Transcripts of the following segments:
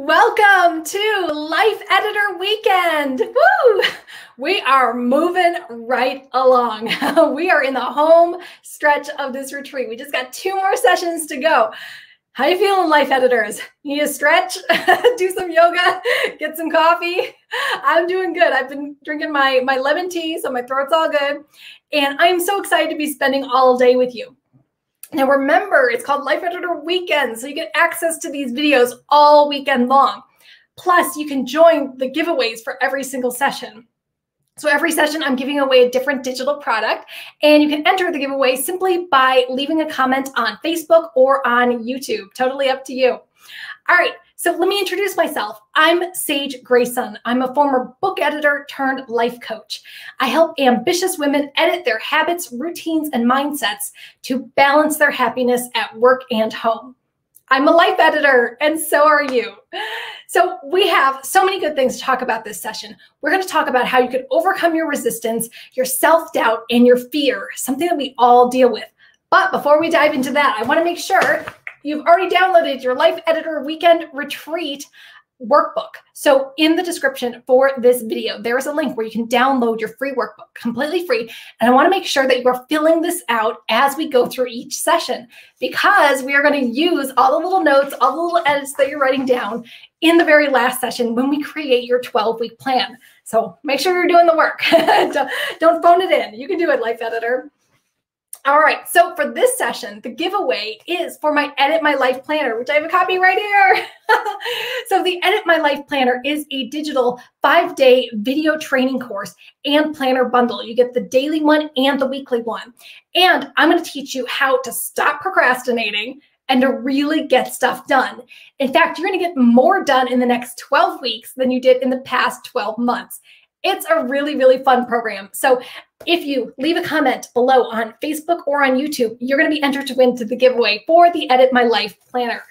Welcome to Life Editor Weekend. Woo! We are moving right along. We are in the home stretch of this retreat. We just got 2 more sessions to go. How you feeling, Life Editors? You need a stretch? Do some yoga? Get some coffee? I'm doing good. I've been drinking my lemon tea, so my throat's all good. And I'm so excited to be spending all day with you. Now remember, it's called Life Editor Weekend, so you get access to these videos all weekend long. Plus, you can join the giveaways for every single session. So every session, I'm giving away a different digital product, and you can enter the giveaway simply by leaving a comment on Facebook or on YouTube. Totally up to you. All right, so let me introduce myself. I'm Sage Grayson. I'm a former book editor turned life coach. I help ambitious women edit their habits, routines, and mindsets to balance their happiness at work and home. I'm a life editor, and so are you. So we have so many good things to talk about this session. We're going to talk about how you can overcome your resistance, your self-doubt, and your fear, something that we all deal with. But before we dive into that, I want to make sure you've already downloaded your Life Editor Weekend Retreat workbook. So in the description for this video, there is a link where you can download your free workbook, completely free. And I want to make sure that you are filling this out as we go through each session, because we are going to use all the little notes, all the little edits that you're writing down in the very last session when we create your 12-week plan. So make sure you're doing the work. Don't phone it in. You can do it, Life Editor. All right, so for this session, the giveaway is for my Edit My Life Planner, which I have a copy right here. So the Edit My Life Planner is a digital 5-day video training course and planner bundle. You get the daily one and the weekly one. And I'm going to teach you how to stop procrastinating and to really get stuff done. In fact, you're going to get more done in the next 12 weeks than you did in the past 12 months. It's a really, really fun program. So if you leave a comment below on Facebook or on YouTube, you're going to be entered to win the giveaway for the Edit My Life Planner.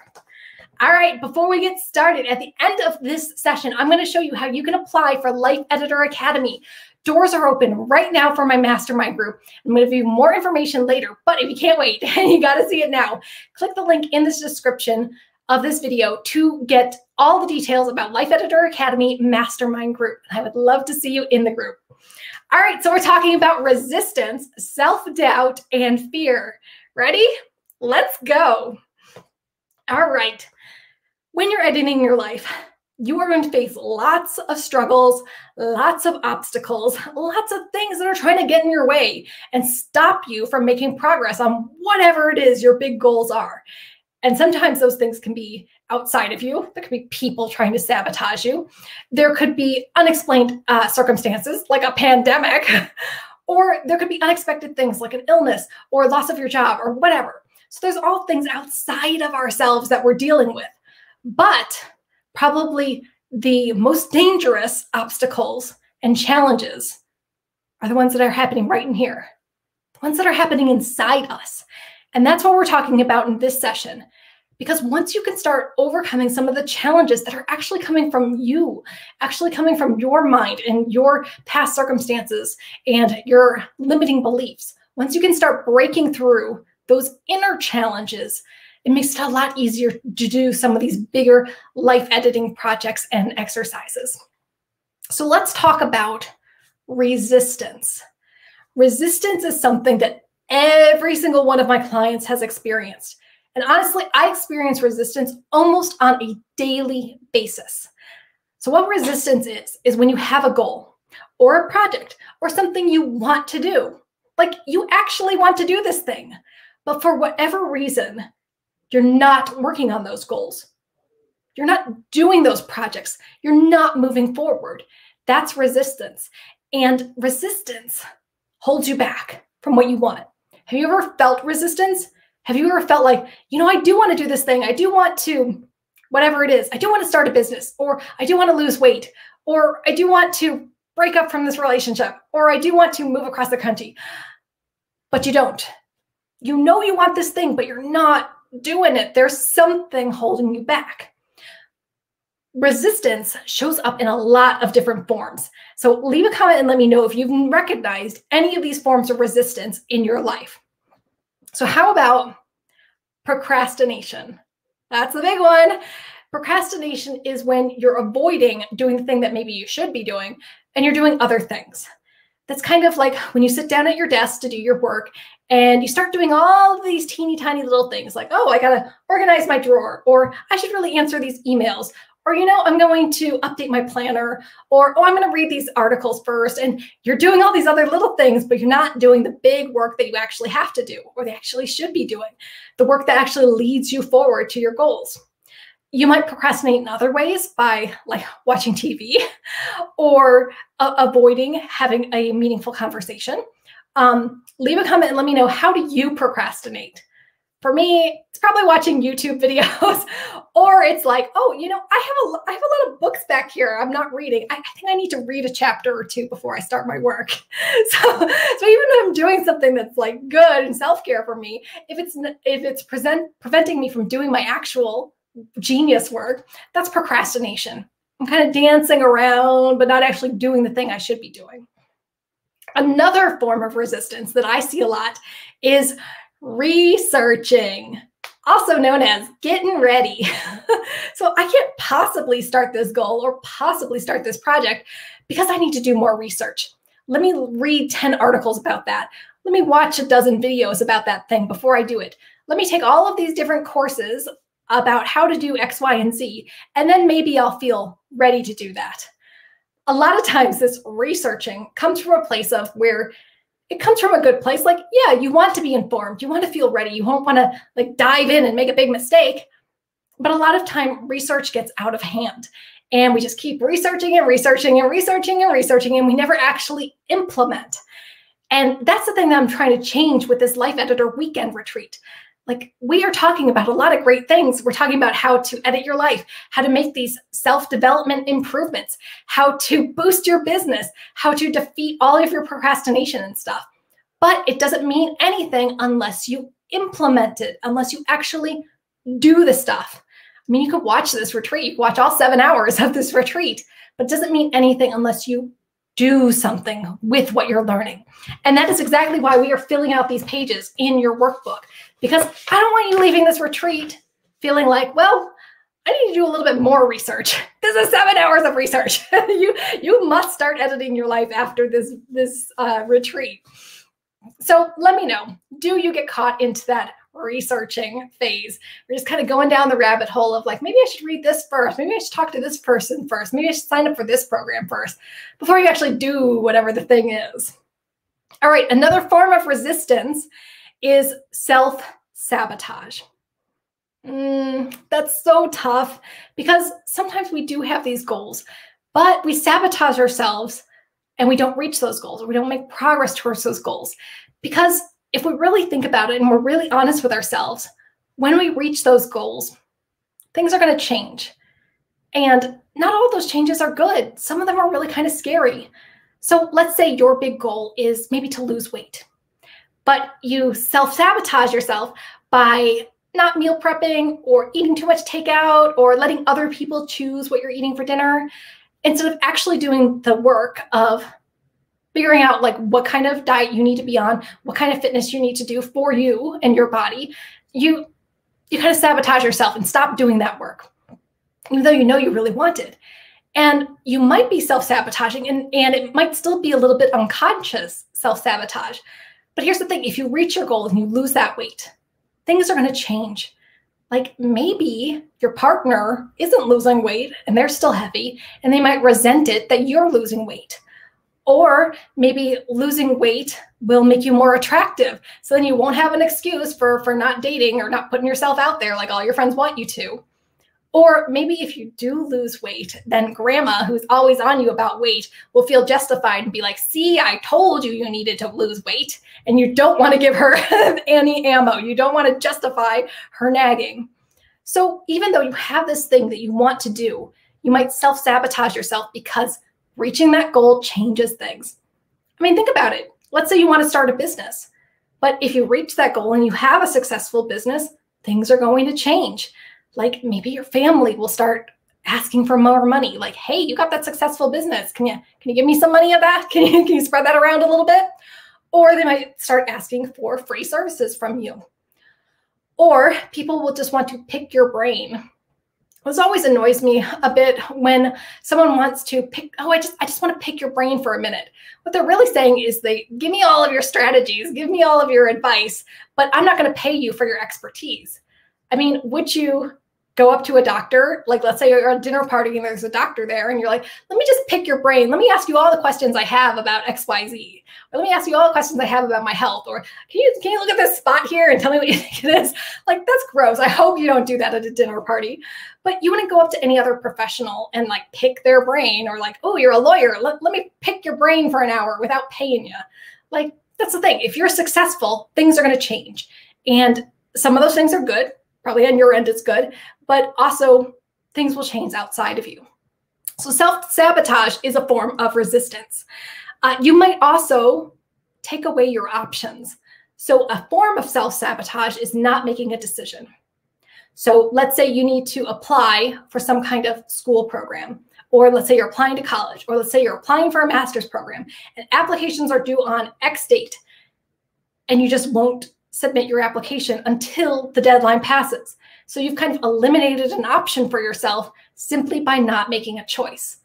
All right, before we get started, at the end of this session, I'm going to show you how you can apply for Life Editor Academy. Doors are open right now for my mastermind group. I'm going to give you more information later, but if you can't wait and you got to see it now, click the link in this description of this video to get all the details about Life Editor Academy Mastermind Group. I would love to see you in the group. All right, so we're talking about resistance, self-doubt, and fear. Ready? Let's go. All right. When you're editing your life, you are going to face lots of struggles, lots of obstacles, lots of things that are trying to get in your way and stop you from making progress on whatever it is your big goals are. And sometimes those things can be outside of you. There could be people trying to sabotage you. There could be unexplained circumstances like a pandemic, or there could be unexpected things like an illness or loss of your job or whatever. So there's all things outside of ourselves that we're dealing with. But probably the most dangerous obstacles and challenges are the ones that are happening right in here, the ones that are happening inside us. And that's what we're talking about in this session. Because once you can start overcoming some of the challenges that are actually coming from you, actually coming from your mind and your past circumstances and your limiting beliefs, once you can start breaking through those inner challenges, it makes it a lot easier to do some of these bigger life editing projects and exercises. So let's talk about resistance. Resistance is something that every single one of my clients has experienced. And honestly, I experience resistance almost on a daily basis. So what resistance is when you have a goal or a project or something you want to do. Like you actually want to do this thing, but for whatever reason, you're not working on those goals. You're not doing those projects. You're not moving forward. That's resistance. And resistance holds you back from what you want. Have you ever felt resistance? Have you ever felt like, you know, I do want to do this thing. I do want to, whatever it is. I do want to start a business, or I do want to lose weight, or I do want to break up from this relationship, or I do want to move across the country. But you don't. You know you want this thing, but you're not doing it. There's something holding you back. Resistance shows up in a lot of different forms. So leave a comment and let me know if you've recognized any of these forms of resistance in your life. So how about procrastination? That's the big one. Procrastination is when you're avoiding doing the thing that maybe you should be doing and you're doing other things. That's kind of like when you sit down at your desk to do your work and you start doing all of these teeny tiny little things like, oh, I got to organize my drawer, or I should really answer these emails, or, I'm going to update my planner, or, oh, I'm going to read these articles first. And you're doing all these other little things, but you're not doing the big work that you actually have to do, or they actually should be doing, the work that actually leads you forward to your goals. You might procrastinate in other ways by like watching TV or avoiding having a meaningful conversation. Leave a comment and let me know, how do you procrastinate? For me, it's probably watching YouTube videos, or it's like, oh, I have a lot of books back here I'm not reading. I think I need to read a chapter or two before I start my work. So even if I'm doing something that's like good and self-care for me, if it's preventing me from doing my actual genius work, that's procrastination. I'm kind of dancing around, but not actually doing the thing I should be doing. Another form of resistance that I see a lot is researching, also known as getting ready. So I can't possibly start this goal or possibly start this project because I need to do more research. Let me read 10 articles about that. Let me watch a dozen videos about that thing before I do it. Let me take all of these different courses about how to do X, Y, and Z, and then maybe I'll feel ready to do that. A lot of times this researching comes from a place of where it comes from a good place. Like, yeah, you want to be informed. You want to feel ready. You won't want to like dive in and make a big mistake. But a lot of time research gets out of hand and we just keep researching and researching and researching and researching, and we never actually implement. And that's the thing that I'm trying to change with this Life Editor Weekend Retreat. Like, we are talking about a lot of great things. We're talking about how to edit your life, how to make these self-development improvements, how to boost your business, how to defeat all of your procrastination and stuff. But it doesn't mean anything unless you implement it, unless you actually do the stuff. I mean, you could watch this retreat, you could watch all 7 hours of this retreat, but it doesn't mean anything unless you do something with what you're learning. And that is exactly why we are filling out these pages in your workbook, because I don't want you leaving this retreat feeling like, well, I need to do a little bit more research. This is 7 hours of research. You must start editing your life after this retreat. So let me know, do you get caught into that researching phase? We're just kind of going down the rabbit hole of like, maybe I should read this first. Maybe I should talk to this person first. Maybe I should sign up for this program first before you actually do whatever the thing is. All right, another form of resistance is self-sabotage. That's so tough because sometimes we do have these goals, but we sabotage ourselves and we don't reach those goals, or we don't make progress towards those goals. Because if we really think about it and we're really honest with ourselves, when we reach those goals, things are going to change. And not all those changes are good. Some of them are really kind of scary. So let's say your big goal is maybe to lose weight, but you self-sabotage yourself by not meal prepping or eating too much takeout or letting other people choose what you're eating for dinner, instead of actually doing the work of figuring out like what kind of diet you need to be on, what kind of fitness you need to do for you and your body. You kind of sabotage yourself and stop doing that work, even though you know you really want it. And you might be self-sabotaging, and it might still be a little bit unconscious self-sabotage. But here's the thing, if you reach your goal and you lose that weight, things are going to change. Like maybe your partner isn't losing weight and they're still heavy, and they might resent it that you're losing weight. Or maybe losing weight will make you more attractive. So then you won't have an excuse for not dating or not putting yourself out there like all your friends want you to. Or maybe if you do lose weight, then grandma, who's always on you about weight, will feel justified and be like, see, I told you you needed to lose weight. And you don't want to give her any ammo. You don't want to justify her nagging. So even though you have this thing that you want to do, you might self-sabotage yourself because reaching that goal changes things. I mean, think about it. Let's say you want to start a business, but if you reach that goal and you have a successful business, things are going to change. Like maybe your family will start asking for more money. Like, hey, you got that successful business. Can you give me some money of that? Can you spread that around a little bit? Or they might start asking for free services from you. Or people will just want to pick your brain This always annoys me a bit when someone wants to pick, oh, I just want to pick your brain for a minute. What they're really saying is give me all of your strategies, give me all of your advice, but I'm not going to pay you for your expertise. I mean, would you go up to a doctor, like let's say you're at a dinner party and there's a doctor there and you're like, let me just pick your brain. Let me ask you all the questions I have about XYZ. Or let me ask you all the questions I have about my health. Or can you look at this spot here and tell me what you think it is? Like, that's gross. I hope you don't do that at a dinner party. But you wouldn't go up to any other professional and like pick their brain, or like, oh, you're a lawyer. Let me pick your brain for an hour without paying you. Like, that's the thing. If you're successful, things are going to change. And some of those things are good. Probably on your end it's good, but also things will change outside of you. So self-sabotage is a form of resistance. You might also take away your options. So a form of self-sabotage is not making a decision. So let's say you need to apply for some kind of school program, or let's say you're applying to college, or let's say you're applying for a master's program, and applications are due on X date, and you just won't submit your application until the deadline passes. So you've kind of eliminated an option for yourself simply by not making a choice.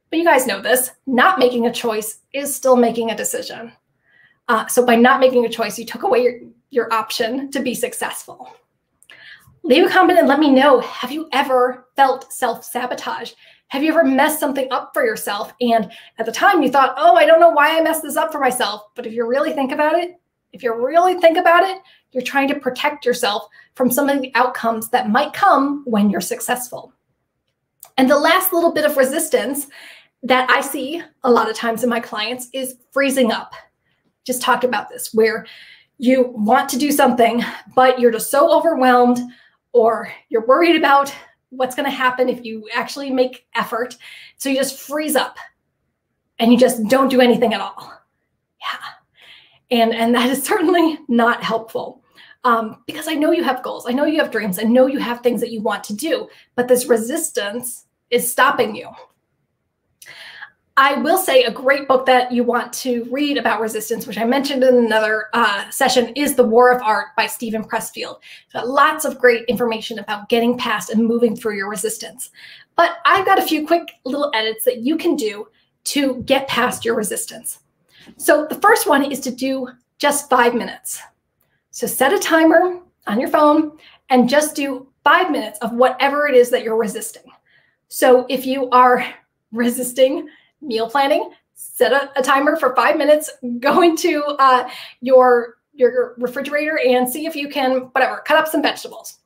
But you guys know this, not making a choice is still making a decision. So by not making a choice, you took away your option to be successful. Leave a comment and let me know, have you ever felt self-sabotage? Have you ever messed something up for yourself? And at the time you thought, oh, I don't know why I messed this up for myself. But if you really think about it, you're trying to protect yourself from some of the outcomes that might come when you're successful. And the last little bit of resistance that I see a lot of times in my clients is freezing up. Just talked about this, where you want to do something, but you're just so overwhelmed, or you're worried about what's going to happen if you actually make effort. So you just freeze up and you just don't do anything at all. Yeah. And that is certainly not helpful, because I know you have goals. I know you have dreams. I know you have things that you want to do, but this resistance is stopping you. I will say a great book that you want to read about resistance, which I mentioned in another session, is The War of Art by Stephen Pressfield. It's got lots of great information about getting past and moving through your resistance. But I've got a few quick little edits that you can do to get past your resistance. So the first one is to do just 5 minutes. So set a timer on your phone and just do 5 minutes of whatever it is that you're resisting. So if you are resisting meal planning, set a timer for 5 minutes, go into your refrigerator and see if you can, cut up some vegetables,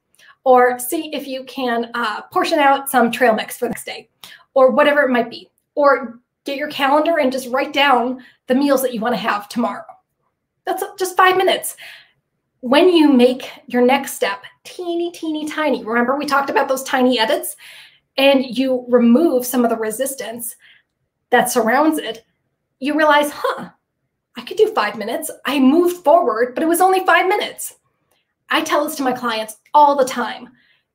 or see if you can portion out some trail mix for the next day, or whatever it might be. Or get your calendar and just write down the meals that you want to have tomorrow. That's just 5 minutes. When you make your next step teeny, teeny, tiny, remember we talked about those tiny edits, and you remove some of the resistance that surrounds it, you realize, I could do 5 minutes. I moved forward, but it was only 5 minutes. I tell this to my clients all the time,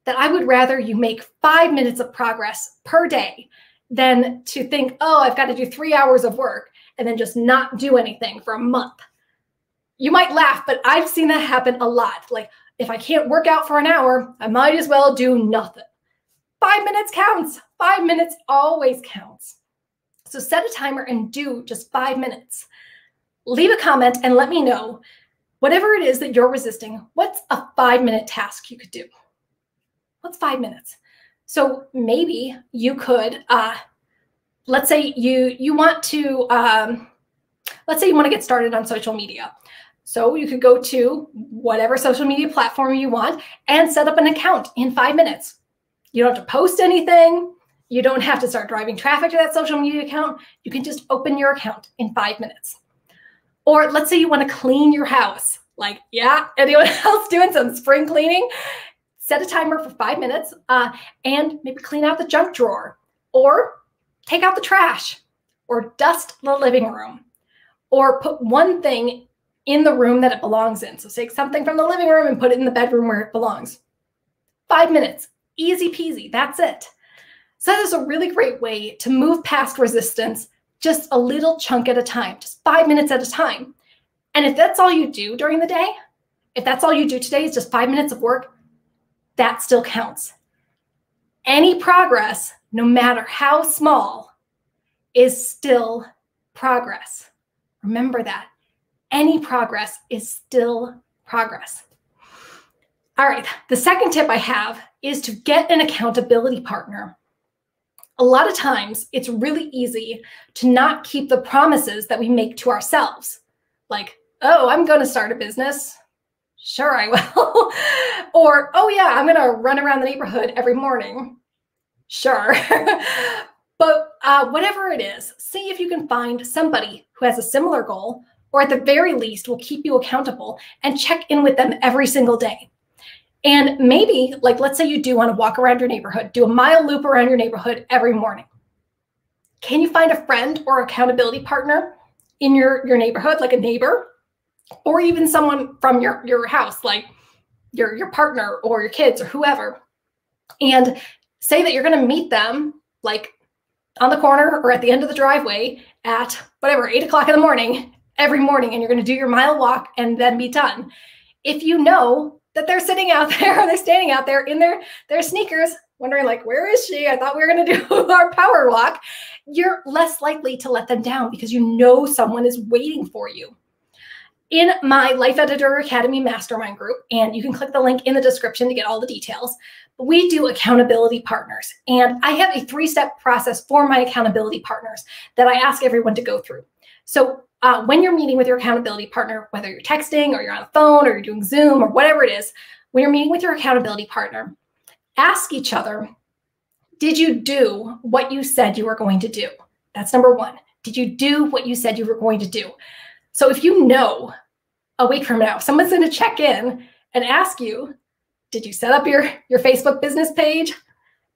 that I would rather you make 5 minutes of progress per day than to think, oh, I've got to do 3 hours of work and then just not do anything for a month. You might laugh, but I've seen that happen a lot. Like, if I can't work out for an hour, I might as well do nothing. 5 minutes counts. 5 minutes always counts. So set a timer and do just 5 minutes. Leave a comment and let me know, whatever it is that you're resisting, what's a 5-minute task you could do? What's 5 minutes? So maybe you could, let's say you want to get started on social media. So you could go to whatever social media platform you want and set up an account in 5 minutes. You don't have to post anything. You don't have to start driving traffic to that social media account. You can just open your account in 5 minutes. Or let's say you want to clean your house. Like, yeah, anyone else doing some spring cleaning? Set a timer for 5 minutes and maybe clean out the junk drawer, or take out the trash, or dust the living room, or put one thing in the room that it belongs in. So take something from the living room and put it in the bedroom where it belongs. 5 minutes, easy peasy, that's it. So that is a really great way to move past resistance, just a little chunk at a time, just 5 minutes at a time. And if that's all you do during the day, if that's all you do today is just 5 minutes of work, that still counts. Any progress, no matter how small, is still progress. Remember that. Any progress is still progress. All right, the second tip I have is to get an accountability partner. A lot of times, it's really easy to not keep the promises that we make to ourselves. Like, oh, I'm going to start a business. Sure, I will. Or, oh yeah, I'm going to run around the neighborhood every morning. Sure. But whatever it is, see if you can find somebody who has a similar goal, or at the very least will keep you accountable, and check in with them every single day. And maybe, like, let's say you do want to walk around your neighborhood, do a mile loop around your neighborhood every morning. Can you find a friend or accountability partner in your neighborhood, like a neighbor, or even someone from your house, like your partner or your kids or whoever, and say that you're going to meet them like on the corner or at the end of the driveway at whatever, 8 o'clock in the morning, every morning, and you're going to do your mile walk and then be done. If you know that they're sitting out there or they're standing out there in their sneakers, wondering like, where is she? I thought we were going to do our power walk. You're less likely to let them down because you know someone is waiting for you. In my Life Editor Academy Mastermind group, and you can click the link in the description to get all the details, we do accountability partners. And I have a 3-step process for my accountability partners that I ask everyone to go through. So when you're meeting with your accountability partner, whether you're texting or you're on the phone or you're doing Zoom or whatever it is, when you're meeting with your accountability partner, ask each other, did you do what you said you were going to do? That's number 1. Did you do what you said you were going to do? So if you know a week from now, someone's going to check in and ask you, did you set up your Facebook business page?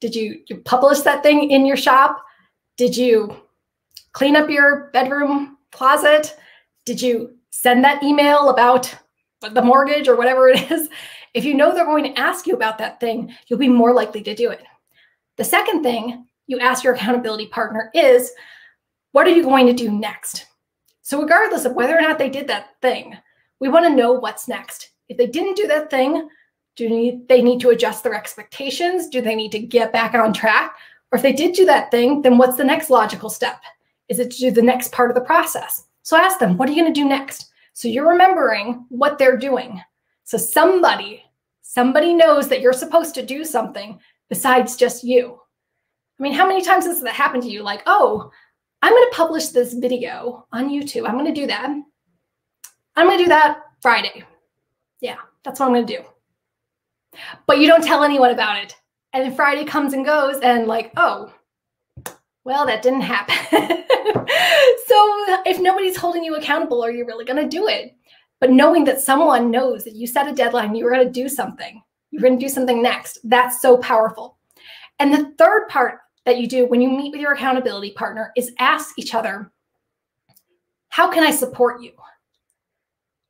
Did you publish that thing in your shop? Did you clean up your bedroom closet? Did you send that email about the mortgage or whatever it is? If you know they're going to ask you about that thing, you'll be more likely to do it. The second thing you ask your accountability partner is, what are you going to do next? So regardless of whether or not they did that thing, we want to know what's next. If they didn't do that thing, do they need to adjust their expectations? Do they need to get back on track? Or if they did do that thing, then what's the next logical step? Is it to do the next part of the process? So ask them, what are you going to do next? So you're remembering what they're doing. So somebody knows that you're supposed to do something besides just you. I mean, how many times has that happened to you? Like, oh, I'm going to publish this video on YouTube. I'm going to do that. I'm going to do that Friday. Yeah, that's what I'm going to do. But you don't tell anyone about it. And then Friday comes and goes and like, oh, well, that didn't happen. So if nobody's holding you accountable, are you really going to do it? But knowing that someone knows that you set a deadline, you were going to do something, you're going to do something next, that's so powerful. And the third part that you do when you meet with your accountability partner is ask each other, how can I support you?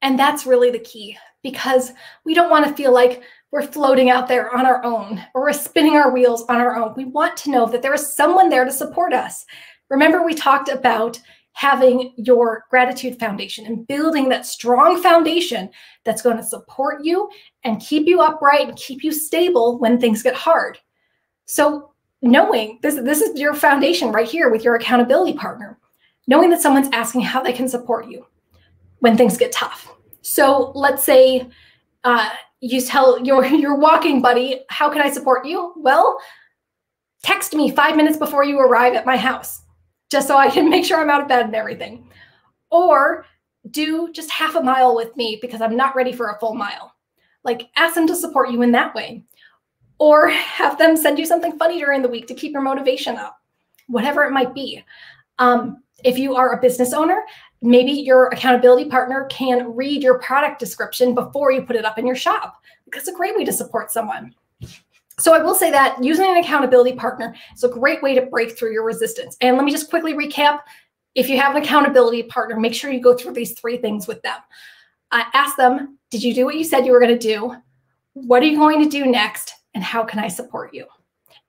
And that's really the key, because we don't want to feel like we're floating out there on our own or we're spinning our wheels on our own. We want to know that there is someone there to support us. Remember, we talked about having your gratitude foundation and building that strong foundation that's going to support you and keep you upright and keep you stable when things get hard. So knowing this is your foundation right here with your accountability partner, knowing that someone's asking how they can support you when things get tough. So let's say you tell your walking buddy, how can I support you? Well, text me 5 minutes before you arrive at my house, just so I can make sure I'm out of bed and everything. Or do just half a mile with me because I'm not ready for a full mile. Like, ask them to support you in that way. Or have them send you something funny during the week to keep your motivation up, whatever it might be. If you are a business owner, maybe your accountability partner can read your product description before you put it up in your shop. That's a great way to support someone. So I will say that using an accountability partner is a great way to break through your resistance. And let me just quickly recap. If you have an accountability partner, make sure you go through these 3 things with them. Ask them, did you do what you said you were going to do? What are you going to do next? And how can I support you?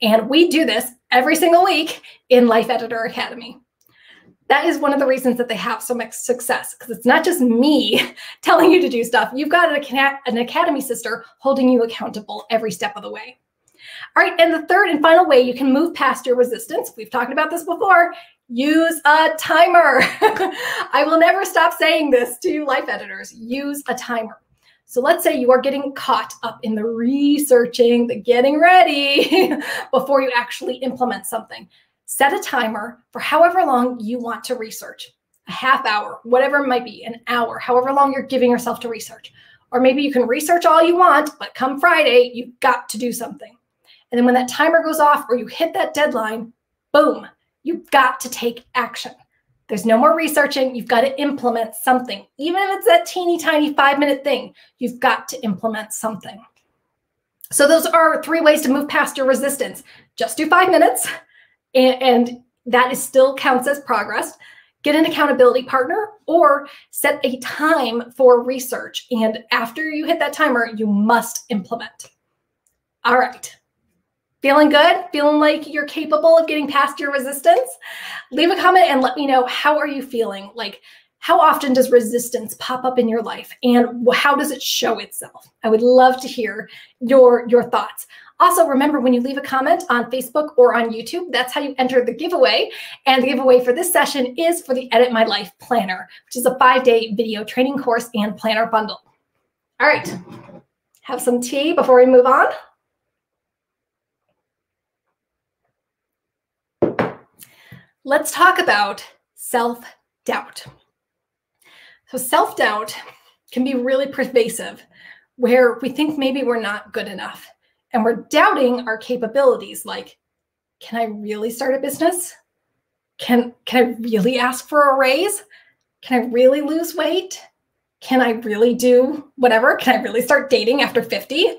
And we do this every single week in Life Editor Academy. That is one of the reasons that they have so much success, because it's not just me telling you to do stuff. You've got an Academy sister holding you accountable every step of the way. All right, and the third and final way you can move past your resistance, we've talked about this before, use a timer. I will never stop saying this to you life editors, use a timer. So let's say you are getting caught up in the researching, the getting ready before you actually implement something. Set a timer for however long you want to research, a half hour, whatever it might be, an hour, however long you're giving yourself to research. Or maybe you can research all you want, but come Friday, you've got to do something. And then when that timer goes off or you hit that deadline, boom, you've got to take action. There's no more researching. You've got to implement something. Even if it's that teeny tiny 5-minute thing, you've got to implement something. So those are 3 ways to move past your resistance. Just do 5 minutes, and that is still counts as progress. Get an accountability partner or set a time for research. And after you hit that timer, you must implement. All right. Feeling good? Feeling like you're capable of getting past your resistance? Leave a comment and let me know, how are you feeling? Like, how often does resistance pop up in your life and how does it show itself? I would love to hear your thoughts. Also, remember, when you leave a comment on Facebook or on YouTube, that's how you enter the giveaway. And the giveaway for this session is for the Edit My Life Planner, which is a 5-day video training course and planner bundle. All right, have some tea before we move on. Let's talk about self-doubt. So self-doubt can be really pervasive, where we think maybe we're not good enough and we're doubting our capabilities. Like, can I really start a business? Can I really ask for a raise? Can I really lose weight? Can I really do whatever? Can I really start dating after 50?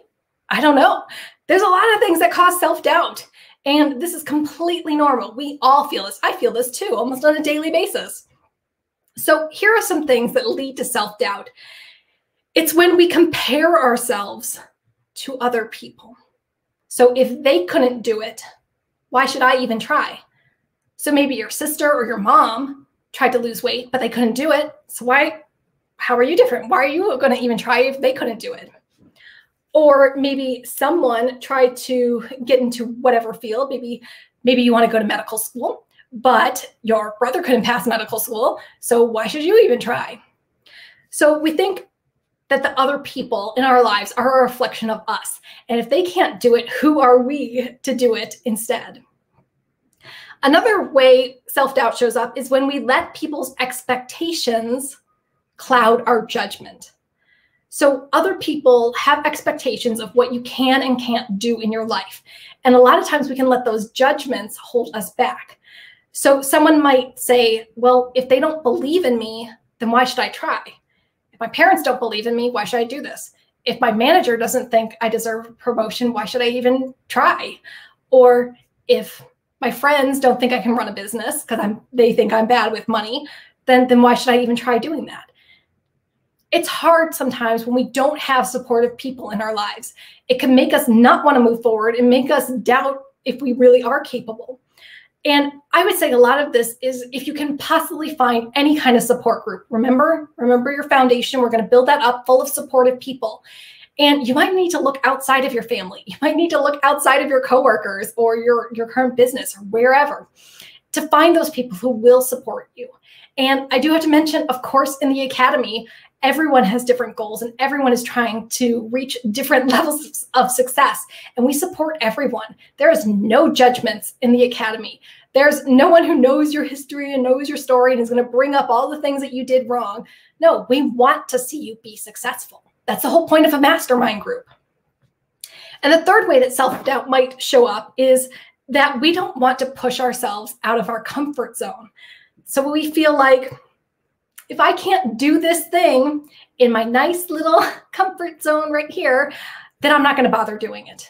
I don't know. There's a lot of things that cause self-doubt. And this is completely normal. We all feel this. I feel this too, almost on a daily basis. So here are some things that lead to self-doubt. It's when we compare ourselves to other people. So if they couldn't do it, why should I even try? So maybe your sister or your mom tried to lose weight, but they couldn't do it. So how are you different? Why are you going to even try if they couldn't do it? Or maybe someone tried to get into whatever field. Maybe you want to go to medical school, but your brother couldn't pass medical school. So why should you even try? So we think that the other people in our lives are a reflection of us. And if they can't do it, who are we to do it instead? Another way self-doubt shows up is when we let people's expectations cloud our judgment. So other people have expectations of what you can and can't do in your life. And a lot of times we can let those judgments hold us back. So someone might say, well, if they don't believe in me, then why should I try? If my parents don't believe in me, why should I do this? If my manager doesn't think I deserve a promotion, why should I even try? Or if my friends don't think I can run a business because they think I'm bad with money, then why should I even try doing that? It's hard sometimes when we don't have supportive people in our lives. It can make us not want to move forward and make us doubt if we really are capable. And I would say a lot of this is if you can possibly find any kind of support group. Remember your foundation. We're going to build that up full of supportive people. And you might need to look outside of your family. You might need to look outside of your coworkers or your current business or wherever to find those people who will support you. And I do have to mention, of course, in the Academy, everyone has different goals and everyone is trying to reach different levels of success. And we support everyone. There is no judgments in the Academy. There's no one who knows your history and knows your story and is going to bring up all the things that you did wrong. No, we want to see you be successful. That's the whole point of a mastermind group. And the third way that self-doubt might show up is that we don't want to push ourselves out of our comfort zone. So we feel like, if I can't do this thing in my nice little comfort zone right here, then I'm not going to bother doing it.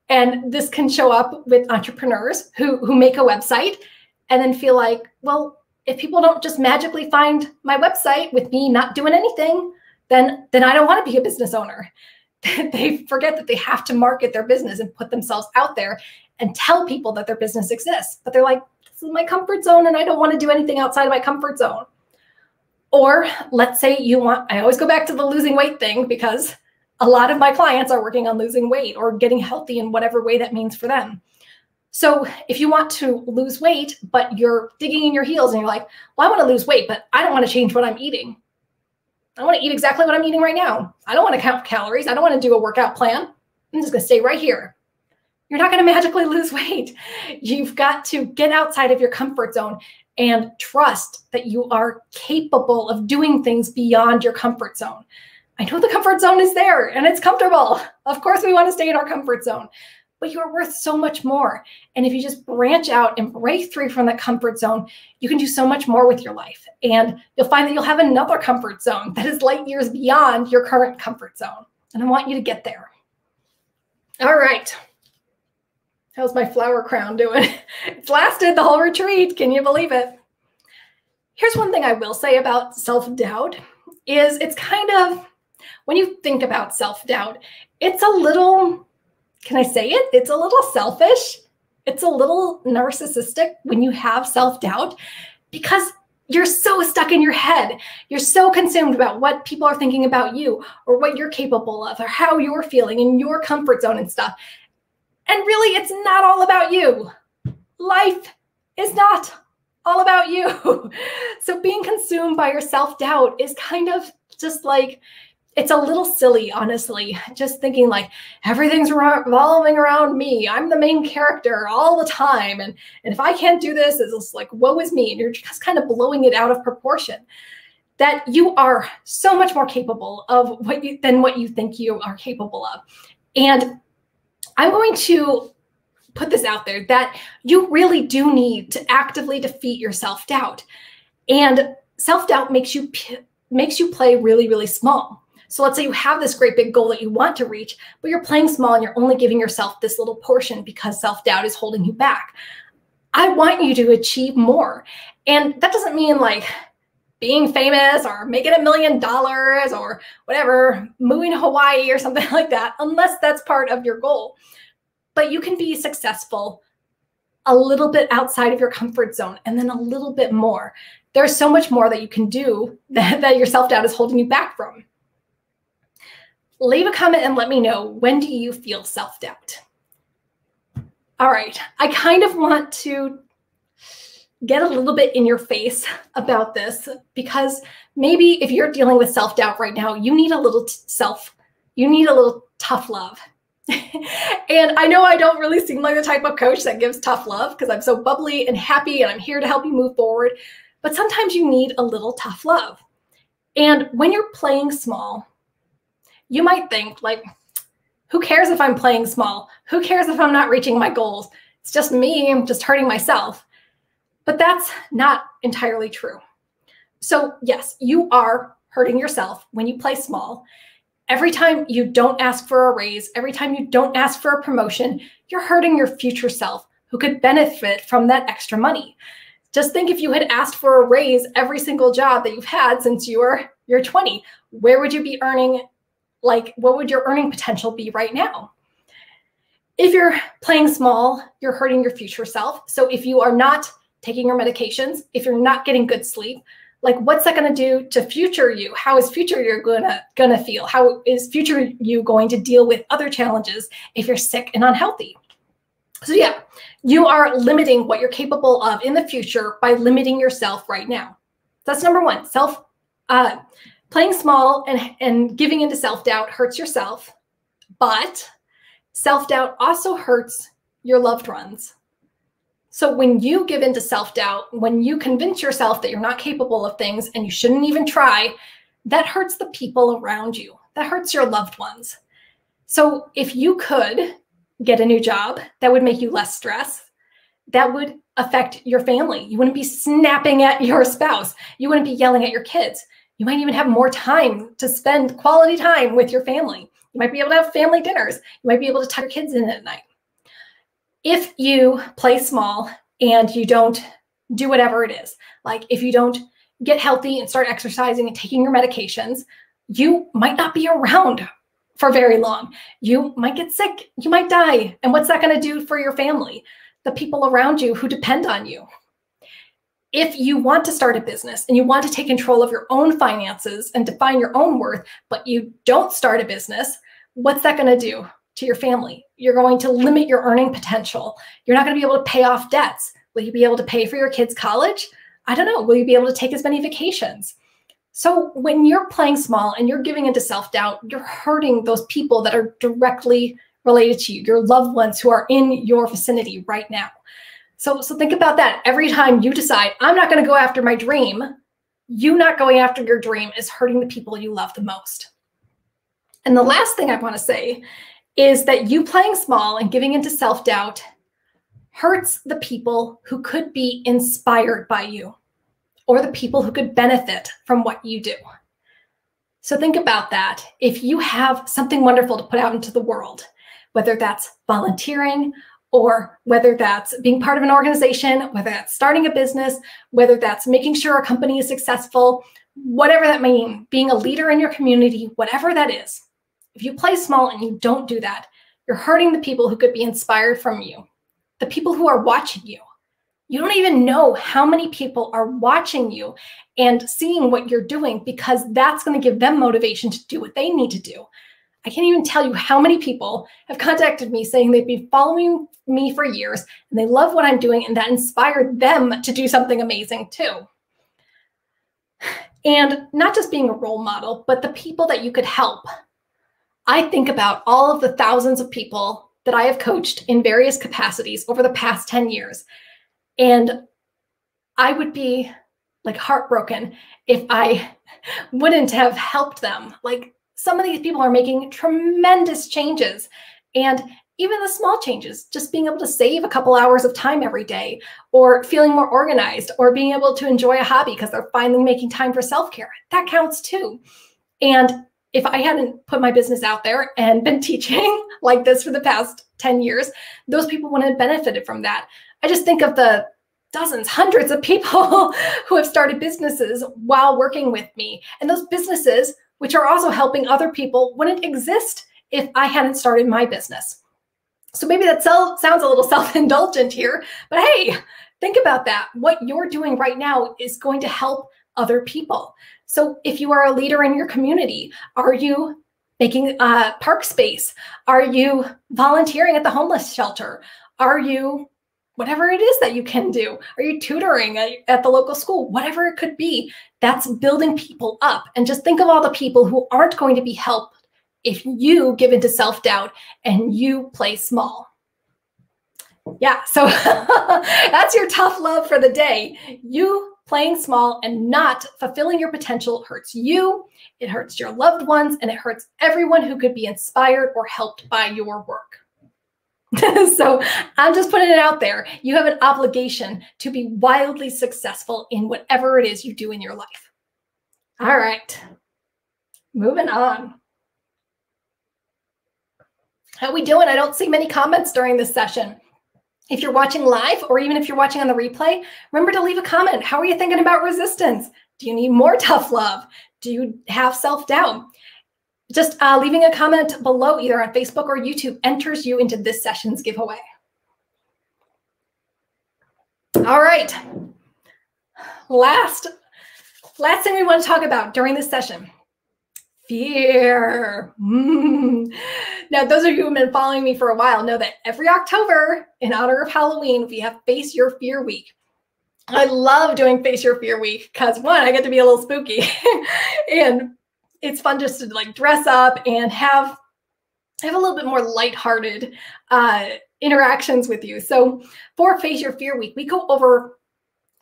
And this can show up with entrepreneurs who make a website and then feel like, well, if people don't just magically find my website with me not doing anything, then I don't want to be a business owner. They forget that they have to market their business and put themselves out there and tell people that their business exists. But they're like, this is my comfort zone and I don't want to do anything outside of my comfort zone. Or let's say you want, I always go back to the losing weight thing because a lot of my clients are working on losing weight or getting healthy in whatever way that means for them. So if you want to lose weight, but you're digging in your heels and you're like, well, I want to lose weight, but I don't want to change what I'm eating. I want to eat exactly what I'm eating right now. I don't want to count calories. I don't want to do a workout plan. I'm just going to stay right here. You're not going to magically lose weight. You've got to get outside of your comfort zone and trust that you are capable of doing things beyond your comfort zone. I know the comfort zone is there and it's comfortable. Of course, we want to stay in our comfort zone, but you are worth so much more. And if you just branch out and break through from that comfort zone, you can do so much more with your life. And you'll find that you'll have another comfort zone that is light years beyond your current comfort zone. And I want you to get there. All right. How's my flower crown doing? It's lasted the whole retreat. Can you believe it? Here's one thing I will say about self-doubt is it's kind of, when you think about self-doubt, it's a little, can I say it? It's a little selfish. It's a little narcissistic when you have self-doubt because you're so stuck in your head. You're so consumed about what people are thinking about you or what you're capable of or how you're feeling in your comfort zone and stuff. And really, it's not all about you. Life is not all about you. So being consumed by your self-doubt is kind of just like, it's a little silly, honestly, just thinking like everything's revolving around me. I'm the main character all the time. And if I can't do this, it's just like, woe is me. And you're just kind of blowing it out of proportion. That you are so much more capable of than what you think you are capable of. And I'm going to put this out there that you really do need to actively defeat your self-doubt. And self-doubt makes you play really, really small. So let's say you have this great big goal that you want to reach, but you're playing small and you're only giving yourself this little portion because self-doubt is holding you back. I want you to achieve more. And that doesn't mean like being famous or making $1 million or whatever, moving to Hawaii or something like that, unless that's part of your goal. But you can be successful a little bit outside of your comfort zone and then a little bit more. There's so much more that you can do that your self-doubt is holding you back from. Leave a comment and let me know, when do you feel self-doubt? All right, I kind of want to get a little bit in your face about this because maybe if you're dealing with self-doubt right now, you need a little tough love. And I know I don't really seem like the type of coach that gives tough love because I'm so bubbly and happy and I'm here to help you move forward. But sometimes you need a little tough love. And when you're playing small, you might think like, who cares if I'm playing small? Who cares if I'm not reaching my goals? It's just me, I'm just hurting myself. But that's not entirely true. So yes, you are hurting yourself when you play small. Every time you don't ask for a raise, every time you don't ask for a promotion, you're hurting your future self who could benefit from that extra money. Just think if you had asked for a raise every single job that you've had since you're 20, where would you be earning? Like, what would your earning potential be right now? If you're playing small, you're hurting your future self. So if you are not taking your medications, if you're not getting good sleep, like what's that going to do to future you? How is future you gonna feel? How is future you going to deal with other challenges if you're sick and unhealthy? So yeah, you are limiting what you're capable of in the future by limiting yourself right now. That's number one. Playing small and giving into self-doubt hurts yourself, but self-doubt also hurts your loved ones. So when you give into self-doubt, when you convince yourself that you're not capable of things and you shouldn't even try, that hurts the people around you. That hurts your loved ones. So if you could get a new job that would make you less stress, that would affect your family. You wouldn't be snapping at your spouse. You wouldn't be yelling at your kids. You might even have more time to spend quality time with your family. You might be able to have family dinners. You might be able to tuck your kids in at night. If you play small and you don't do whatever it is, like if you don't get healthy and start exercising and taking your medications, you might not be around for very long. You might get sick. You might die. And what's that going to do for your family? The people around you who depend on you. If you want to start a business and you want to take control of your own finances and define your own worth, but you don't start a business, what's that going to do to your family? You're going to limit your earning potential. You're not going to be able to pay off debts. Will you be able to pay for your kids' college? I don't know. Will you be able to take as many vacations? So when you're playing small and you're giving into self-doubt, you're hurting those people that are directly related to you, your loved ones who are in your vicinity right now. So think about that. Every time you decide, I'm not going to go after my dream, you not going after your dream is hurting the people you love the most. And the last thing I want to say is that you playing small and giving into self-doubt hurts the people who could be inspired by you or the people who could benefit from what you do. So think about that. If you have something wonderful to put out into the world, whether that's volunteering or whether that's being part of an organization, whether that's starting a business, whether that's making sure a company is successful, whatever that may mean, being a leader in your community, whatever that is, if you play small and you don't do that, you're hurting the people who could be inspired from you, the people who are watching you. You don't even know how many people are watching you and seeing what you're doing because that's going to give them motivation to do what they need to do. I can't even tell you how many people have contacted me saying they've been following me for years and they love what I'm doing and that inspired them to do something amazing too. And not just being a role model, but the people that you could help. I think about all of the thousands of people that I have coached in various capacities over the past 10 years. And I would be like heartbroken if I wouldn't have helped them. Like some of these people are making tremendous changes, and even the small changes, just being able to save a couple hours of time every day, or feeling more organized, or being able to enjoy a hobby because they're finally making time for self-care, that counts too. And if I hadn't put my business out there and been teaching like this for the past 10 years, those people wouldn't have benefited from that. I just think of the dozens, hundreds of people who have started businesses while working with me. And those businesses, which are also helping other people, wouldn't exist if I hadn't started my business. So maybe that sounds a little self-indulgent here, but hey, think about that. What you're doing right now is going to help other people. So if you are a leader in your community, are you making park space? Are you volunteering at the homeless shelter? Are you whatever it is that you can do? Are you tutoring at the local school? Whatever it could be, that's building people up. And just think of all the people who aren't going to be helped if you give into self-doubt and you play small. Yeah, so that's your tough love for the day. You playing small and not fulfilling your potential hurts you, it hurts your loved ones, and it hurts everyone who could be inspired or helped by your work. So I'm just putting it out there. You have an obligation to be wildly successful in whatever it is you do in your life. All right, moving on. How are we doing? I don't see many comments during this session. If you're watching live, or even if you're watching on the replay, remember to leave a comment. How are you thinking about resistance? Do you need more tough love? Do you have self-doubt? Just leaving a comment below, either on Facebook or YouTube, enters you into this session's giveaway. All right. Last thing we want to talk about during this session. Fear. Now, those of you who have been following me for a while know that every October, in honor of Halloween, we have Face Your Fear Week. I love doing Face Your Fear Week because, one, I get to be a little spooky, and it's fun just to like dress up and have a little bit more lighthearted interactions with you. So for Face Your Fear Week, we go over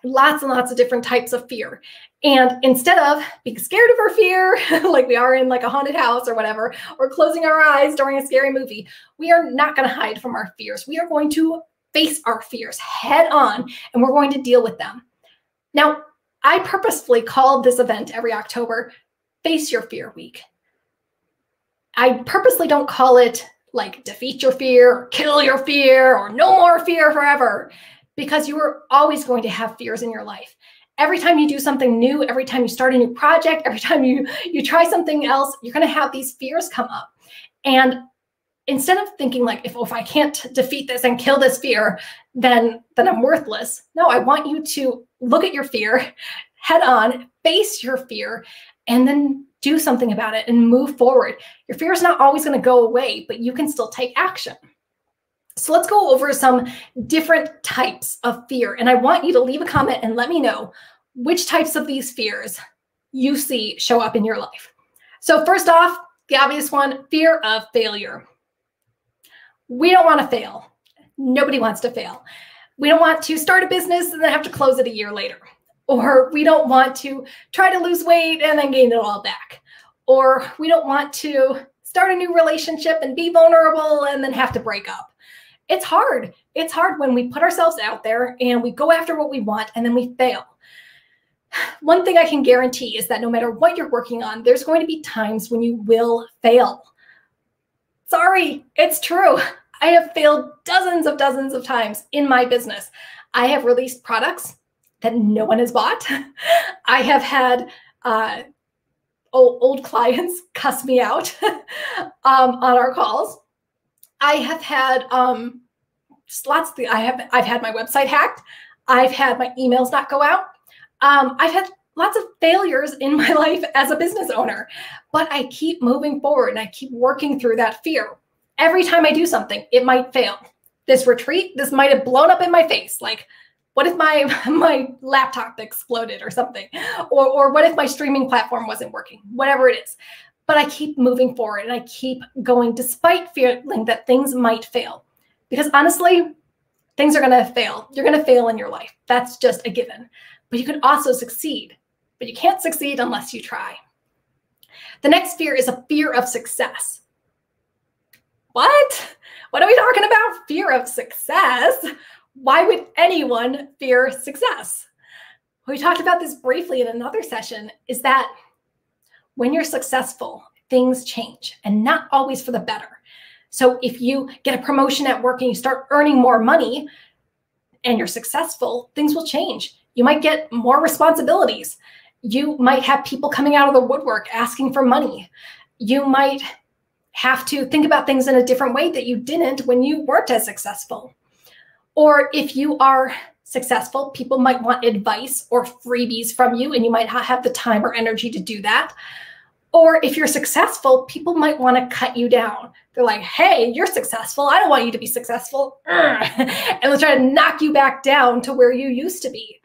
lots and lots of different types of fear. And instead of being scared of our fear, like we are in like a haunted house or whatever, or closing our eyes during a scary movie, we are not going to hide from our fears. We are going to face our fears head on, and we're going to deal with them. Now, I purposefully called this event every October Face Your Fear Week. I purposely don't call it like Defeat Your Fear, or Kill Your Fear, or No More Fear Forever, because you are always going to have fears in your life. Every time you do something new, every time you start a new project, every time you try something else, you're going to have these fears come up. And instead of thinking like, if I can't defeat this and kill this fear, then I'm worthless. No, I want you to look at your fear head on, face your fear, and then do something about it and move forward. Your fear is not always going to go away, but you can still take action. So let's go over some different types of fear. And I want you to leave a comment and let me know which types of these fears you see show up in your life. So first off, the obvious one, fear of failure. We don't want to fail. Nobody wants to fail. We don't want to start a business and then have to close it a year later. Or we don't want to try to lose weight and then gain it all back. Or we don't want to start a new relationship and be vulnerable and then have to break up. It's hard. It's hard when we put ourselves out there and we go after what we want and then we fail. One thing I can guarantee is that no matter what you're working on, there's going to be times when you will fail. Sorry, it's true. I have failed dozens of times in my business. I have released products that no one has bought. I have had old clients cuss me out on our calls. I have had I've had my website hacked. I've had my emails not go out. I've had lots of failures in my life as a business owner, but I keep moving forward and I keep working through that fear. Every time I do something, it might fail. This retreat, this might have blown up in my face. Like, what if my laptop exploded or something? Or what if my streaming platform wasn't working? Whatever it is. But I keep moving forward and I keep going despite feeling that things might fail. Because honestly, things are going to fail. You're going to fail in your life. That's just a given. But you can also succeed. But you can't succeed unless you try. The next fear is a fear of success. What? What are we talking about? Fear of success? Why would anyone fear success? We talked about this briefly in another session, is that when you're successful, things change and not always for the better. So if you get a promotion at work and you start earning more money and you're successful, things will change. You might get more responsibilities. You might have people coming out of the woodwork asking for money. You might have to think about things in a different way that you didn't when you weren't as successful. Or if you are successful, people might want advice or freebies from you, and you might not have the time or energy to do that. Or if you're successful, people might want to cut you down. They're like, hey, you're successful. I don't want you to be successful. And they'll try to knock you back down to where you used to be.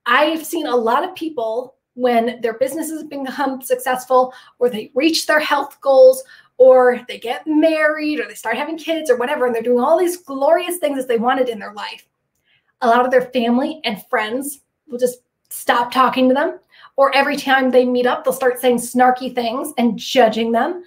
I've seen a lot of people when their businesses become successful, or they reach their health goals, or they get married, or they start having kids or whatever, and they're doing all these glorious things that they wanted in their life. A lot of their family and friends will just stop talking to them, or every time they meet up, they'll start saying snarky things and judging them.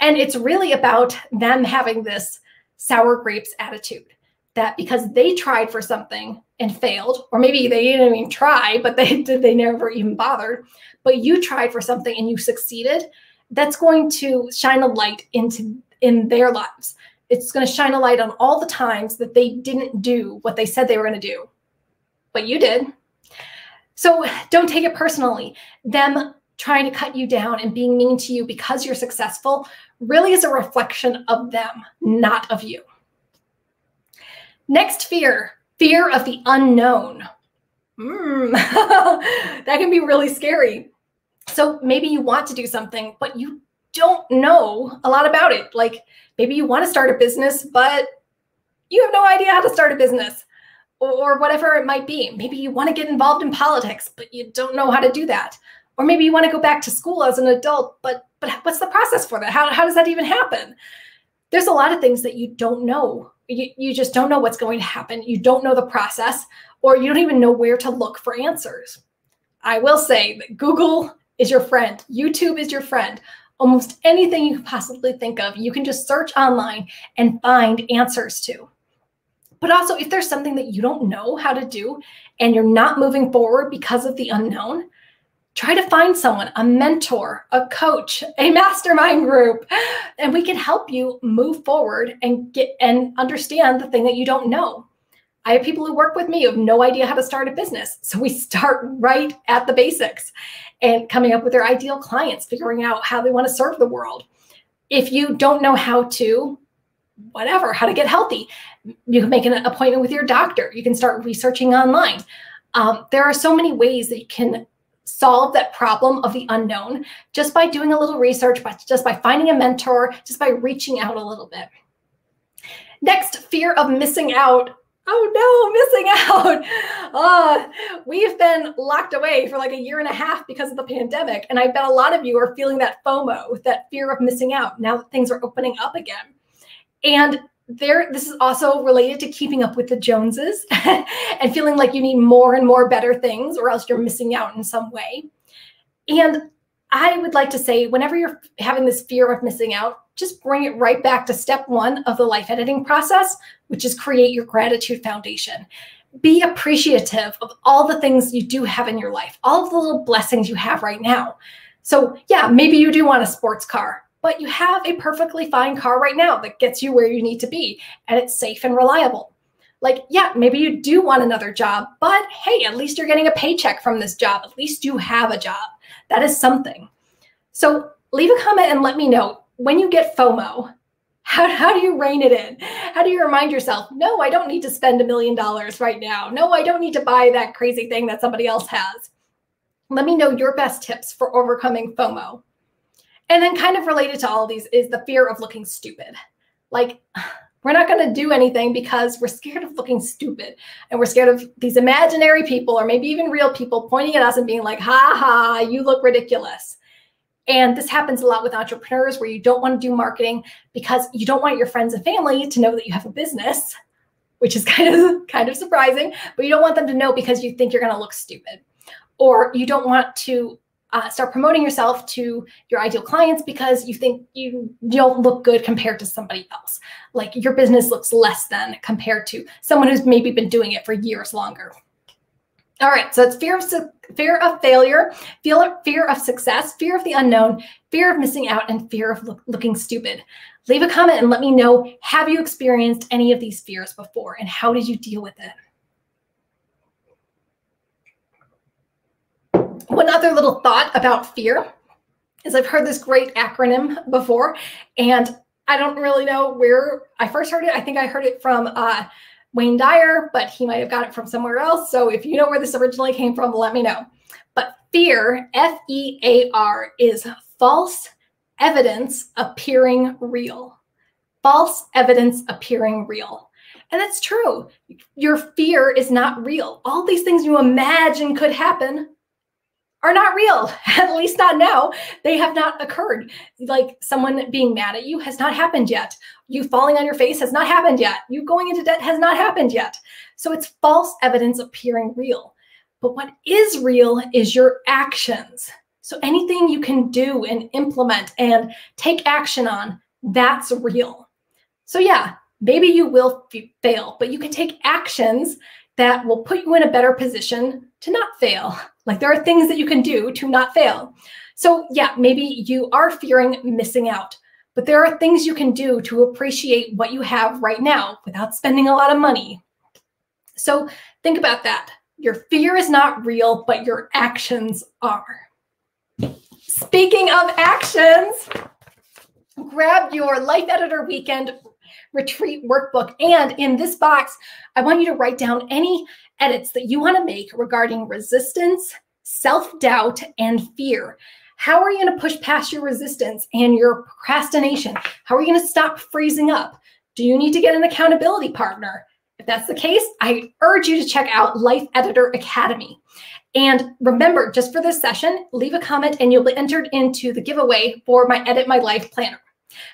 And it's really about them having this sour grapes attitude, that because they tried for something and failed, or maybe they didn't even try, but they never even bothered, but you tried for something and you succeeded, that's going to shine a light in their lives. It's going to shine a light on all the times that they didn't do what they said they were going to do, but you did. So don't take it personally. Them trying to cut you down and being mean to you because you're successful really is a reflection of them, not of you. Next fear, fear of the unknown. That can be really scary. So maybe you want to do something, but you don't know a lot about it. Like maybe you want to start a business, but you have no idea how to start a business, or whatever it might be. Maybe you want to get involved in politics, but you don't know how to do that. Or maybe you want to go back to school as an adult, but what's the process for that? How does that even happen? There's a lot of things that you don't know. You just don't know what's going to happen. You don't know the process, or you don't even know where to look for answers. I will say that Google is your friend. YouTube is your friend. Almost anything you can possibly think of, you can just search online and find answers to. But also, if there's something that you don't know how to do and you're not moving forward because of the unknown, try to find someone, a mentor, a coach, a mastermind group, and we can help you move forward and understand the thing that you don't know. I have people who work with me who have no idea how to start a business. So we start right at the basics and coming up with their ideal clients, figuring out how they want to serve the world. If you don't know how to get healthy, you can make an appointment with your doctor. You can start researching online. There are so many ways that you can solve that problem of the unknown just by doing a little research, but just by finding a mentor, just by reaching out a little bit. Next, fear of missing out. Oh no, missing out. We've been locked away for like a year and a half because of the pandemic. And I bet a lot of you are feeling that FOMO, that fear of missing out now that things are opening up again. And this is also related to keeping up with the Joneses and feeling like you need more and more better things or else you're missing out in some way. And I would like to say, whenever you're having this fear of missing out, just bring it right back to step one of the life editing process, which is create your gratitude foundation. Be appreciative of all the things you do have in your life, all of the little blessings you have right now. So yeah, maybe you do want a sports car, but you have a perfectly fine car right now that gets you where you need to be, and it's safe and reliable. Like, yeah, maybe you do want another job, but hey, at least you're getting a paycheck from this job. At least you have a job. That is something. So leave a comment and let me know, when you get FOMO, how do you rein it in? How do you remind yourself, no, I don't need to spend $1 million right now. No, I don't need to buy that crazy thing that somebody else has. Let me know your best tips for overcoming FOMO. And then kind of related to all of these is the fear of looking stupid. Like, we're not going to do anything because we're scared of looking stupid. And we're scared of these imaginary people or maybe even real people pointing at us and being like, ha ha, you look ridiculous. And this happens a lot with entrepreneurs where you don't want to do marketing because you don't want your friends and family to know that you have a business, which is kind of surprising, but you don't want them to know because you think you're going to look stupid. Or you don't want to start promoting yourself to your ideal clients because you think you don't look good compared to somebody else. Like your business looks less than compared to someone who's maybe been doing it for years longer. All right, so it's fear of failure, fear of success, fear of the unknown, fear of missing out, and fear of looking stupid. Leave a comment and let me know, have you experienced any of these fears before and how did you deal with it? One other little thought about fear is I've heard this great acronym before, and I don't really know where I first heard it. I think I heard it from Wayne Dyer, but he might have got it from somewhere else. So if you know where this originally came from, let me know. But fear, F-E-A-R, is false evidence appearing real. False evidence appearing real. And that's true. Your fear is not real. All these things you imagine could happen are not real, at least not now. They have not occurred. Like someone being mad at you has not happened yet. You falling on your face has not happened yet. You going into debt has not happened yet. So it's false evidence appearing real. But what is real is your actions. So anything you can do and implement and take action on, that's real. So yeah, maybe you will fail, but you can take actions that will put you in a better position to not fail. Like there are things that you can do to not fail. So yeah, maybe you are fearing missing out, but there are things you can do to appreciate what you have right now without spending a lot of money. So think about that. Your fear is not real, but your actions are. Speaking of actions, grab your Life Editor Weekend Retreat Workbook. And in this box, I want you to write down any edits that you want to make regarding resistance, self-doubt, and fear. How are you going to push past your resistance and your procrastination? How are you going to stop freezing up? Do you need to get an accountability partner? If that's the case, I urge you to check out Life Editor Academy. And remember, just for this session, leave a comment and you'll be entered into the giveaway for my Edit My Life Planner.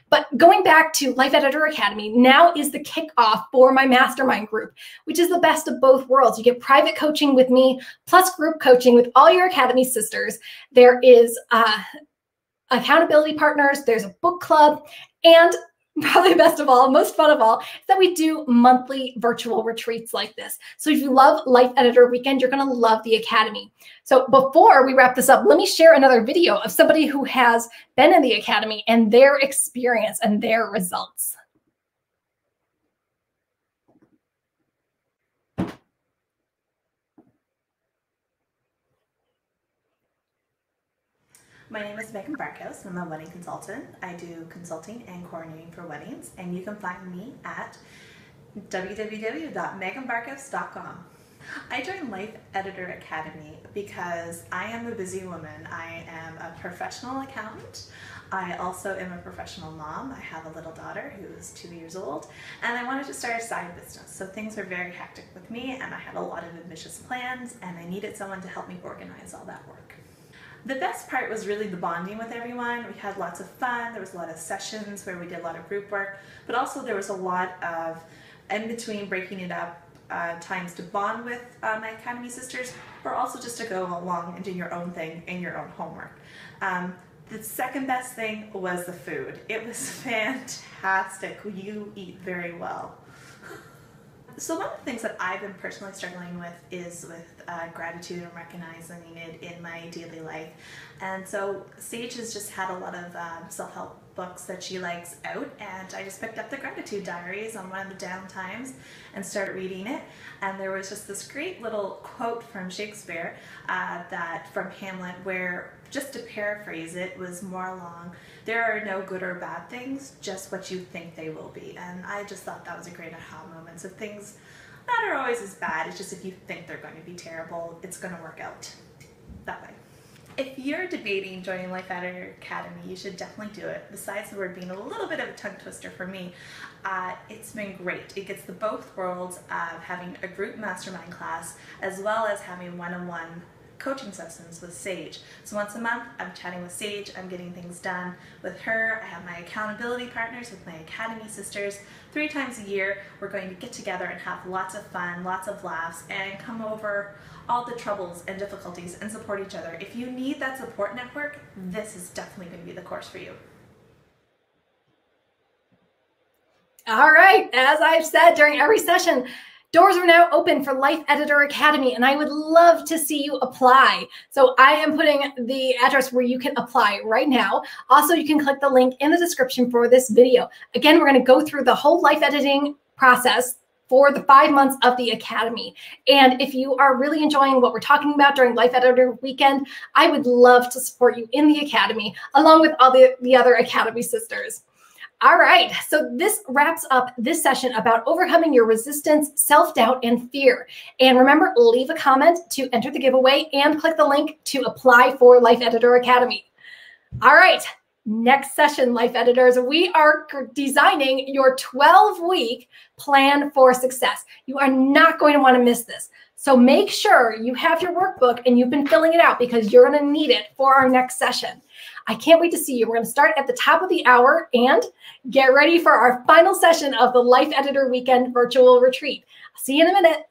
But going back to Life Editor Academy, now is the kickoff for my mastermind group, which is the best of both worlds. You get private coaching with me, plus group coaching with all your Academy sisters. There is accountability partners, there's a book club, and probably best of all, most fun of all, is that we do monthly virtual retreats like this. So if you love Life Editor Weekend, you're going to love the Academy. So before we wrap this up, let me share another video of somebody who has been in the Academy and their experience and their results. My name is Megan Barkhouse. I'm a wedding consultant. I do consulting and coordinating for weddings, and you can find me at www.meganbarkhouse.com. I joined Life Editor Academy because I am a busy woman. I am a professional accountant. I also am a professional mom. I have a little daughter who is 2 years old, and I wanted to start a side business. So things were very hectic with me, and I had a lot of ambitious plans, and I needed someone to help me organize all that work. The best part was really the bonding with everyone. We had lots of fun. There was a lot of sessions where we did a lot of group work, but also there was a lot of in between breaking it up times to bond with my Academy sisters, or also just to go along and do your own thing and your own homework. The second best thing was the food. It was fantastic. You eat very well. So one of the things that I've been personally struggling with is with gratitude and recognizing it in my daily life. And so Sage has just had a lot of self-help books that she likes out, and I just picked up the gratitude diaries on one of the down times and started reading it. And there was just this great little quote from Shakespeare from Hamlet, where, just to paraphrase it, was more along, "There are no good or bad things, just what you think they will be." And I just thought that was a great aha moment. So things that are always as bad, it's just if you think they're going to be terrible, it's going to work out that way. If you're debating joining Life Editor Academy, you should definitely do it. Besides the word being a little bit of a tongue twister for me, it's been great. It gets the both worlds of having a group mastermind class as well as having one-on-one coaching sessions with Sage. So once a month, I'm chatting with Sage, I'm getting things done with her. I have my accountability partners with my Academy sisters. 3 times a year, we're going to get together and have lots of fun, lots of laughs, and come over all the troubles and difficulties and support each other. If you need that support network, this is definitely going to be the course for you. All right, as I've said during every session, doors are now open for Life Editor Academy, and I would love to see you apply. So I am putting the address where you can apply right now. Also, you can click the link in the description for this video. Again, we're going to go through the whole life editing process for the 5 months of the Academy. And if you are really enjoying what we're talking about during Life Editor Weekend, I would love to support you in the Academy, along with all the other Academy sisters. All right, so this wraps up this session about overcoming your resistance, self-doubt, and fear. And remember, leave a comment to enter the giveaway and click the link to apply for Life Editor Academy. All right, next session, Life Editors, we are designing your 12-week plan for success. You are not going to want to miss this. So make sure you have your workbook and you've been filling it out, because you're going to need it for our next session. I can't wait to see you. We're going to start at the top of the hour and get ready for our final session of the Life Editor Weekend virtual retreat. I'll see you in a minute.